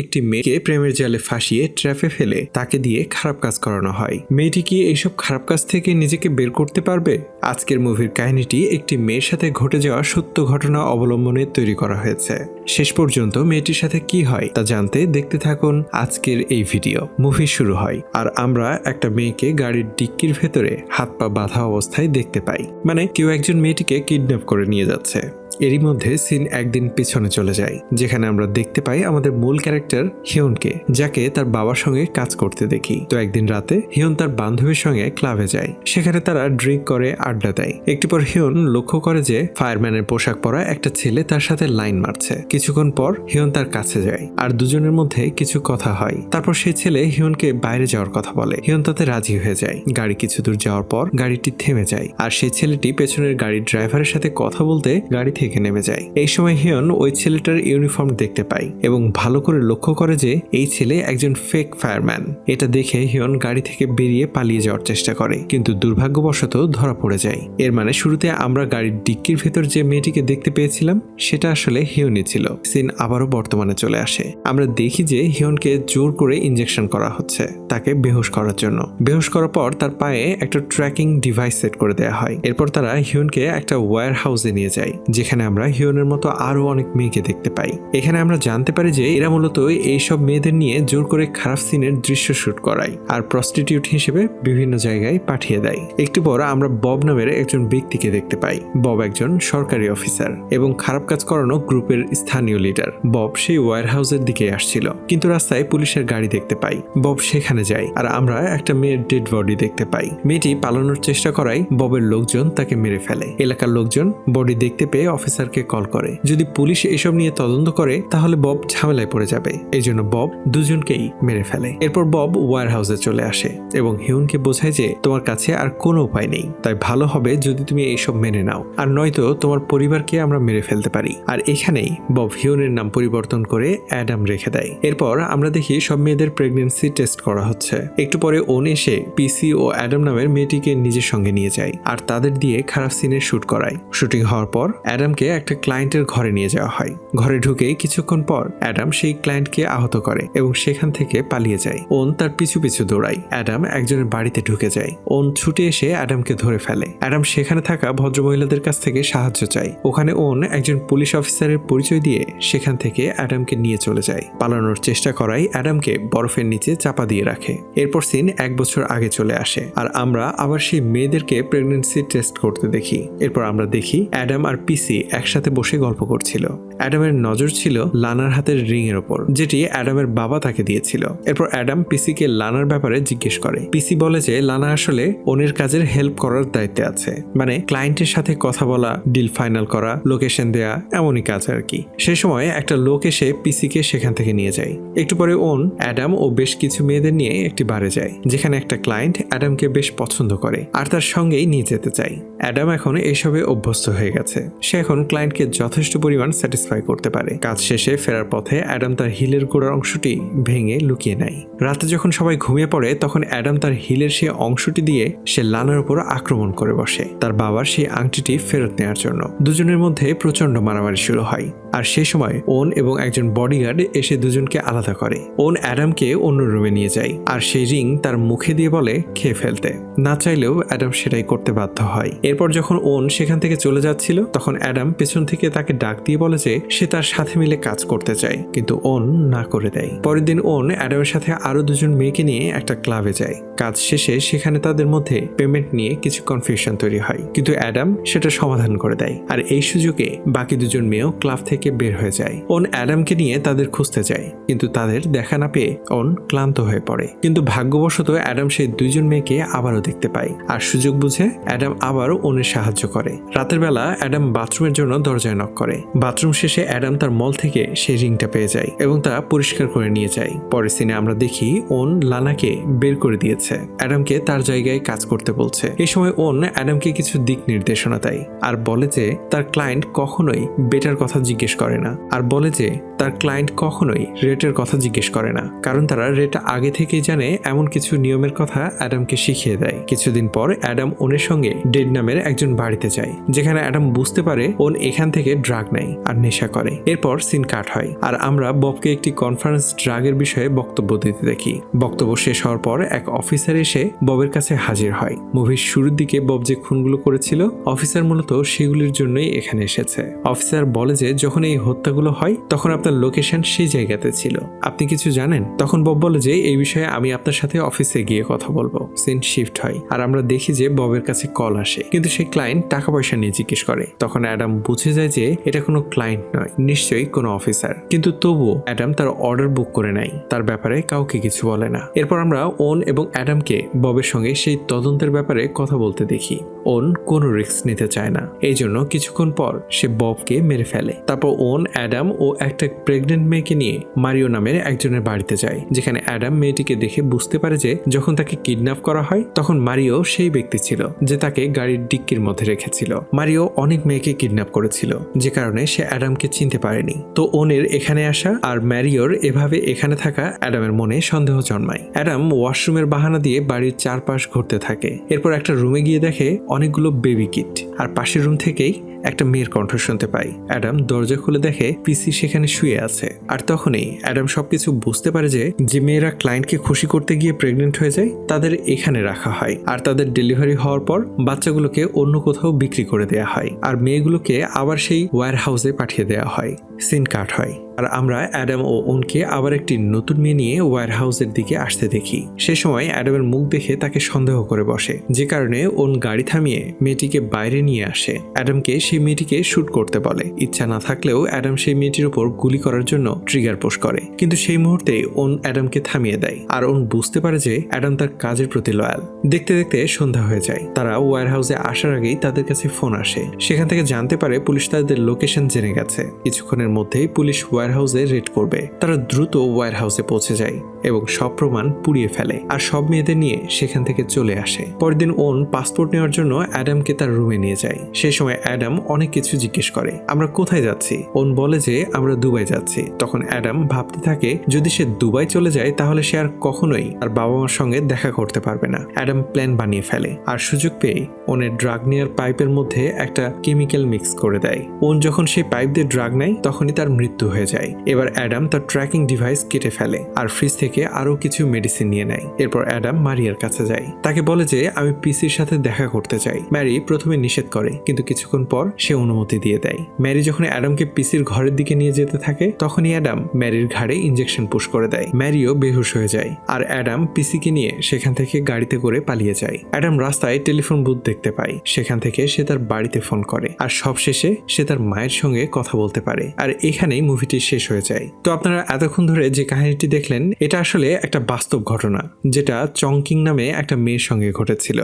একটি মেয়েকে প্রেমের জালে ফাঁসিয়ে ট্র্যাপে ফেলে তাকে দিয়ে খারাপ কাজ করানো হয়। মেয়েটি কি এইসব খারাপ কাজ থেকে নিজেকে বের করতে পারবে? আজকের মুভির কাহিনীটি একটি মেয়ের সাথে ঘটে যাওয়া সত্য ঘটনা অবলম্বনে তৈরি করা হয়েছে। শেষ পর্যন্ত মেয়েটির সাথে কি হয় তা জানতে দেখতে থাকুন আজকের এই ভিডিও। মুভি শুরু হয় আর আমরা একটা মেয়েকে গাড়ির ডিক্কির ভেতরে হাত পা বাঁধা অবস্থায় দেখতে পাই। মানে কেউ একজন মেয়েটিকে কিডন্যাপ করে নিয়ে যাচ্ছে। এরই মধ্যে সিন একদিন পিছনে চলে যায়, যেখানে আমরা দেখতে পাই আমাদের মূল ক্যারেক্টার হিয়নকে, যাকে তার বাবার সঙ্গে কাজ করতে দেখি। তো একদিন রাতে হিয়ন তার বান্ধবীর সঙ্গে ক্লাবে যায়। সেখানে তারা ড্রিঙ্ক করে আড্ডা দেয়। একটু পর হিয়ন লক্ষ্য করে যে ফায়ারম্যানের পোশাক পরা একটা ছেলে তার সাথে লাইন মারছে। কিছুক্ষণ পর হিয়ন তার কাছে যায় আর দুজনের মধ্যে কিছু কথা হয়। তারপর সেই ছেলে হিয়নকে বাইরে যাওয়ার কথা বলে। হিয়ন তাতে রাজি হয়ে যায়। গাড়ি কিছু দূর যাওয়ার পর গাড়িটি থেমে যায় আর সেই ছেলেটি পেছনের গাড়ির ড্রাইভারের সাথে কথা বলতে গাড়ি থেকে নেমে যায়। এই সময় হিয়ন ওই ছেলেটার ইউনিফর্ম দেখতে পায় এবং ভালো করে লক্ষ্য করে যে এই ছেলে একজন ফেক ফায়ারম্যান। এটা দেখে হিয়ন গাড়ি থেকে বেরিয়ে পালিয়ে যাওয়ার চেষ্টা করে, কিন্তু দুর্ভাগ্যবশত ধরা পড়ে যায়। এর মানে শুরুতে আমরা গাড়ির ডিক্কির ভেতর যে মেয়েটিকে দেখতে পেয়েছিলাম সেটা আসলে হিয়নই ছিল। সিন আবারও বর্তমানে চলে আসে। আমরা দেখি যে হিয়নকে জোর করে ইনজেকশন করা হচ্ছে তাকে বেহুশ করার জন্য। বেহুশ করার পর তার পায়ে একটা ট্র্যাকিং ডিভাইস সেট করে দেওয়া হয়। এরপর তারা হিয়নকে একটা ওয়্যার হাউসে নিয়ে যায়, যেখানে আমরা হিয়নের মতো আরো অনেক মেয়েকে দেখতে পাই। এখানে আমরা জানতে পারি যে এরা মূলত এইসব মেয়েদের নিয়ে জোর করে খারাপ সিনের দৃশ্য শুট করায় আর প্রস্টিটিউট হিসেবে বিভিন্ন জায়গায় পাঠিয়ে দেয়। একটু পর আমরা বব নামের একজন ব্যক্তিকে দেখতে পাই। বব একজন সরকারি অফিসার এবং খারাপ কাজ করানো গ্রুপের স্থানীয় লিডার। বব সেই ওয়্যার হাউসের দিকে আসছিল, কিন্তু রাস্তায় পুলিশের গাড়ি দেখতে পাই। বব সেখানে যায় আর আমরা একটা মেয়ের ডেড বডি দেখতে পাই। মেয়েটি পালানোর চেষ্টা করায় ববের লোকজন তাকে মেরে ফেলে। এলাকার লোকজন বডি দেখতে পেয়ে অফিসারকে কল করে। যদি পুলিশ এসব নিয়ে তদন্ত করে তাহলে বব ঝামেলায় পড়ে যাবে। এই জন্য বব দুজনকেই মেরে ফেলে। এরপর বব ওয়্যার হাউসে চলে আসে এবং হিয়নকে বোঝায় যে তোমার কাছে আর কোনো উপায় নেই, তাই ভালো হবে যদি তুমি এইসব মেনে নাও, আর নয়তো তোমার পরিবারকে আমরা মেরে ফেলতে পারি। আর এখানেই বব হিয়নের নাম পরিবর্তন করে অ্যাডাম রেখে দেয়। এরপর আমরা দেখি সব মেয়েদের প্রেগন্যান্সি টেস্ট করা হচ্ছে। একটু পরে ওন এসে পিসি ও অ্যাডাম নামের মেয়েটিকে নিজের সঙ্গে নিয়ে যায় আর তাদের দিয়ে খারাপ সিনের শুট করায়। শুটিং হওয়ার পর অ্যাডামকে একটা ক্লায়েন্টের ঘরে নিয়ে যাওয়া হয়। ঘরে ঢুকেই কিছুক্ষণ পর অ্যাডাম সেই ক্লায়েন্টকে আহত করে এবং সেখান থেকে পালিয়ে যায়। ওন তার পিছু পিছু দৌড়ায়। অ্যাডাম একজনের বাড়িতে ঢুকে যায়। ওন ছুটে এসে অ্যাডামকে ধরে ফেলে। অ্যাডাম সেখানে থাকা ভদ্রমহিলাদের কাছ থেকে সাহায্য চায়। ওখানে ওন একজন পুলিশ অফিসারের পরিচয় দিয়ে সেখান থেকে অ্যাডামকে নিয়ে চলে যায়। পালানোর চেষ্টা করায় অ্যাডামকে বরফের নিচে চাপা দিয়ে রাখে। এরপর সিন 1 বছর আগে চলে আসে আর আমরা আবার সেই মেয়েদেরকে প্রেগন্যান্সি টেস্ট করতে দেখি। এরপর আমরা দেখি অ্যাডাম আর পিসি একসাথে বসে গল্প করছিল। অ্যাডামের নজর ছিল লানার হাতের রিং এর ওপর, যেটি অ্যাডামের বাবা তাকে দিয়েছিল। এরপর অ্যাডাম পিসিকে লানার ব্যাপারে জিজ্ঞেস করে। পিসি বলে যে লানা আসলে ওনের কাজের হেল্প করার দায়িত্বে আছে, মানে ক্লায়েন্টের সাথে কথা বলা, ডিল ফাইনাল করা, লোকেশন দেয়া, এমনই কাজ আর কি। সেই সময় একটা লোক এসে পিসিকে সেখান থেকে নিয়ে যায়। একটু পরে ওন অ্যাডাম ও বেশ কিছু মেয়েদের নিয়ে একটি বারে যায়, যেখানে একটা ক্লায়েন্ট অ্যাডামকে বেশ পছন্দ করে আর তার সঙ্গেই নিয়ে যেতে চায়। অ্যাডাম এখন এসবে অভ্যস্ত হয়ে গেছে। সে এখন ক্লায়েন্টকে যথেষ্ট পরিমাণ স্যাটিসফাই করতে পারে। কাজ শেষে ফেরার পথে অ্যাডাম তার হিলের গোড়ার অংশটি ভেঙে লুকিয়ে নেয়। রাতে যখন সবাই ঘুমিয়ে পড়ে তখন অ্যাডাম তার হিলের সেই অংশটি দিয়ে সে লানার উপর আক্রমণ করে বসে তার বাবার সেই আংটিটি ফেরত নেওয়ার জন্য। দুজনের মধ্যে প্রচন্ড মারামারি শুরু হয় আর সেই সময় ওন এবং একজন বডিগার্ড এসে দুজনকে আলাদা করে। ওন অ্যাডামকে অন্য রুমে নিয়ে যায় আর সেই রিং তার মুখে দিয়ে বলে খেয়ে ফেলতে। না চাইলেও অ্যাডাম সেটাই করতে বাধ্য হয়। এরপর যখন ওন সেখান থেকে চলে যাচ্ছিল তখন অ্যাডাম পেছন থেকে তাকে ডাক দিয়ে বলে যে সে তার সাথে মিলে কাজ করতে চায়, কিন্তু ওন না করে দেয়। পরের দিন ওন অ্যাডামের সাথে আরো দুজন মেয়েকে নিয়ে একটা ক্লাবে যায়। কাজ শেষে সেখানে তাদের মধ্যে পেমেন্ট নিয়ে কিছু কনফিউশন তৈরি হয়, কিন্তু অ্যাডাম সেটা সমাধান করে দেয় আর এই সুযোগে বাকি দুজন মেয়েও ক্লাব থেকে বের হয়ে যায়। ওন অ্যাডামকে নিয়ে তাদের খুঁজতে যায়, কিন্তু তাদের দেখা না পেয়ে ওন ক্লান্ত হয়ে পড়ে। কিন্তু ভাগ্যবশত অ্যাডাম সেই দুইজন মেয়েকে আবারও দেখতে পায় আর সুযোগ বুঝে অ্যাডাম আবারও ওনের সাহায্য করে। রাতের বেলা অ্যাডাম বাথরুমের জন্য দরজায় নক করে। বাথরুম শেষে অ্যাডাম তার মল থেকে সেই রিংটা পেয়ে যায় এবং তা পরিষ্কার করে নিয়ে যায়। পরের সিনে আমরা দেখি ওন লানাকে বের করে দিয়েছে, অ্যাডামকে তার জায়গায় কাজ করতে বলছে। এই সময় ওন অ্যাডামকে কিছু দিক নির্দেশনা দেয় আর বলে যে তার ক্লায়েন্ট কখনোই বেটার কথা জিজ্ঞেস করে না, আর বলে যে তার ক্লায়েন্ট কখনোই রেটের কথা জিজ্ঞেস করে না, কারণ তারা রেট আগে থেকেই জানে। এমন কিছু নিয়মের কথা অ্যাডামকে শিখিয়ে দেয়। কিছুদিন পর অ্যাডাম ওনের সঙ্গে ডেড নামের একজন বাড়িতে যায়, যেখানে অ্যাডাম বুঝতে পারে ওন এখান থেকে ড্রাগ নেয় আর নেশা করে। এরপর সিন কাট হয় আর আমরা ববকে একটি কনফারেন্স ড্রাগের বিষয়ে বক্তব্য দিতে দেখি। বক্তব্য শেষ হওয়ার পর এক অফিসার এসে ববের কাছে হাজির হয়। মুভির শুরুর দিকে বব যে খুনগুলো করেছিল অফিসার মূলত সেগুলির জন্যই এখানে এসেছে। অফিসার বলে যে যখন এই হত্যাগুলো হয় তখন আপনার লোকেশন সেই জায়গাতে ছিল, আপনি কিছু জানেন? তখন বব বলে যে এই বিষয়ে আমি আপনার সাথে অফিসে গিয়ে কথা বলবো। সিন শিফট হয় আর আমরা দেখি যে ববের কাছে কল আসে, কিন্তু সেই ক্লায়েন্ট টাকা পয়সা নিয়ে জিজ্ঞেস করে। তখন অ্যাডাম বুঝে যায় যে এটা কোনো ক্লায়েন্ট নয়, নিশ্চয়ই কোনো অফিসার। কিন্তু তবুও অ্যাডাম তার অর্ডার বুক করে নেয়, তার ব্যাপারে কাউকে কিছু বলে না। এরপর আমরা ওন এবং অ্যাডামকে ববের সঙ্গে সেই তদন্তের ব্যাপারে কথা বলতে দেখি। ওন কোনো রিস্ক নিতে চায় না, এই জন্য কিছুক্ষণ পর সে ববকে মেরে ফেলে। তারপর ওন, অ্যাডাম ও একটা প্রেগনেন্ট মেয়েকে নিয়ে মারিও নামের একজনের বাড়িতে যায়, যেখানে অ্যাডাম মেয়েটিকে দেখে বুঝতে পারে যে যখন তাকে কিডন্যাপ করা হয় তখন মারিও সেই ব্যক্তি ছিল যে তাকে গাড়ির ডিক্কির মধ্যে রেখেছিল। মারিও অনেক মেয়েকে কিডন্যাপ করেছিল, যে কারণে সে অ্যাডামকে চিনতে পারেনি। তো ওনের এখানে আসা আর ম্যারিওর এভাবে এখানে থাকা অ্যাডামের মনে সন্দেহ জন্মায়। অ্যাডাম ওয়াশরুমের বাহানা দিয়ে বাড়ির চারপাশ ঘুরতে থাকে। এরপর একটা রুমে গিয়ে দেখে অনেকগুলো বেবি কিট, আর পাশের রুম থেকেই একটা মেয়ের কণ্ঠ শুনতে পাই। অ্যাডাম দরজা খুলে দেখে পিসি সেখানে শুয়ে আছে। আর তখনই অ্যাডাম সবকিছু বুঝতে পারে যে মেয়েরা ক্লায়েন্টকে খুশি করতে গিয়ে প্রেগনেন্ট হয়ে যায় তাদের এখানে রাখা হয়, আর তাদের ডেলিভারি হওয়ার পর বাচ্চাগুলোকে অন্য কোথাও বিক্রি করে দেয়া হয়, আর মেয়েগুলোকে আবার সেই ওয়্যার হাউসে পাঠিয়ে দেওয়া হয়। সিন কাট হয় আর আমরা অ্যাডাম ও ওনকে আবার একটি নতুন মেয়ে নিয়ে ওয়্যার হাউসের দিকে আসতে দেখি। সে সময় অ্যাডামের মুখ দেখে তাকে সন্দেহ করে বসে, যে কারণে ওন গাড়ি থামিয়ে মেয়েটিকে বাইরে নিয়ে আসে। অ্যাডামকে সেই মেয়েটিকে শুট করতে বলে। ইচ্ছা না থাকলেও অ্যাডাম সেই মেয়েটির উপর গুলি করার জন্য ট্রিগার পুশ করে, কিন্তু সেই মুহূর্তে ওন অ্যাডামকে থামিয়ে দেয়। আর ওন বুঝতে পারে যে অ্যাডাম তার কাজের প্রতি লয়াল। দেখতে দেখতে সন্ধ্যা হয়ে যায়। তারা ওয়্যার হাউসে আসার আগেই তাদের কাছে ফোন আসে। সেখান থেকে জানতে পারে পুলিশ তাদের লোকেশন জেনে গেছে। কিছুক্ষণের মধ্যেই পুলিশ ওয়্যার হাউসে রেড করবে। তারা দ্রুত ওয়্যার হাউসে পৌঁছে যায় এবং সব প্রমাণ পুড়িয়ে ফেলে আর সব মেয়েদের নিয়ে সেখান থেকে চলে আসে। পরের দিন ওন পাসপোর্ট নেওয়ার জন্য অ্যাডামকে তার রুমে নিয়ে যায়। সেই সময় অ্যাডাম অনেক কিছু জিজ্ঞেস করে, আমরা কোথায় যাচ্ছি? ওন বলে যে আমরা দুবাই যাচ্ছি। তখন অ্যাডাম ভাবতে থাকে যদি সে দুবাই চলে যায় তাহলে সে আর কখনোই আর বাবা মার সঙ্গে দেখা করতে পারবে না। অ্যাডাম প্ল্যান বানিয়ে ফেলে আর সুযোগ পেয়ে ওনের ড্রাগ নেওয়ার পাইপের মধ্যে একটা কেমিক্যাল মিক্স করে দেয়। ওন যখন সেই পাইপ দিয়ে ড্রাগ নেয় তখনই তার মৃত্যু হয়ে যায়। এবার অ্যাডাম তার ট্র্যাকিং ডিভাইস কেটে ফেলে আর ফ্রিজ থেকে আরো কিছু মেডিসিন নিয়ে নেয়। এরপর অ্যাডাম মারিয়ার কাছে যায়, তাকে বলে যে আমি পিসির সাথে দেখা করতে চাই। ম্যারি প্রথমে নিষেধ করে, কিন্তু কিছুক্ষণ পর সে অনুমতি দিয়ে দেয়। ম্যারি যখন অ্যাডামকে পিসির ঘরের দিকে নিয়ে যেতে থাকে তখনই অ্যাডাম ম্যারির ঘাড়ে ইনজেকশন পুশ করে দেয়। ম্যারিও বেহুশ হয়ে যায় আর অ্যাডাম পিসিকে নিয়ে সেখান থেকে গাড়িতে করে পালিয়ে যায়। অ্যাডাম রাস্তায় টেলিফোন বুথ দেখতে পায়, সেখান থেকে সে তার বাড়িতে ফোন করে আর সবশেষে সে তার মায়ের সঙ্গে কথা বলতে পারে। আর এখানেই মুভিটি শেষ হয়ে যায়। তো আপনারা এতক্ষণ ধরে যে কাহিনীটি দেখলেন এটা আসলে একটা বাস্তব ঘটনা, যেটা চংকিং নামে একটা মেয়ের সঙ্গে ঘটেছিল।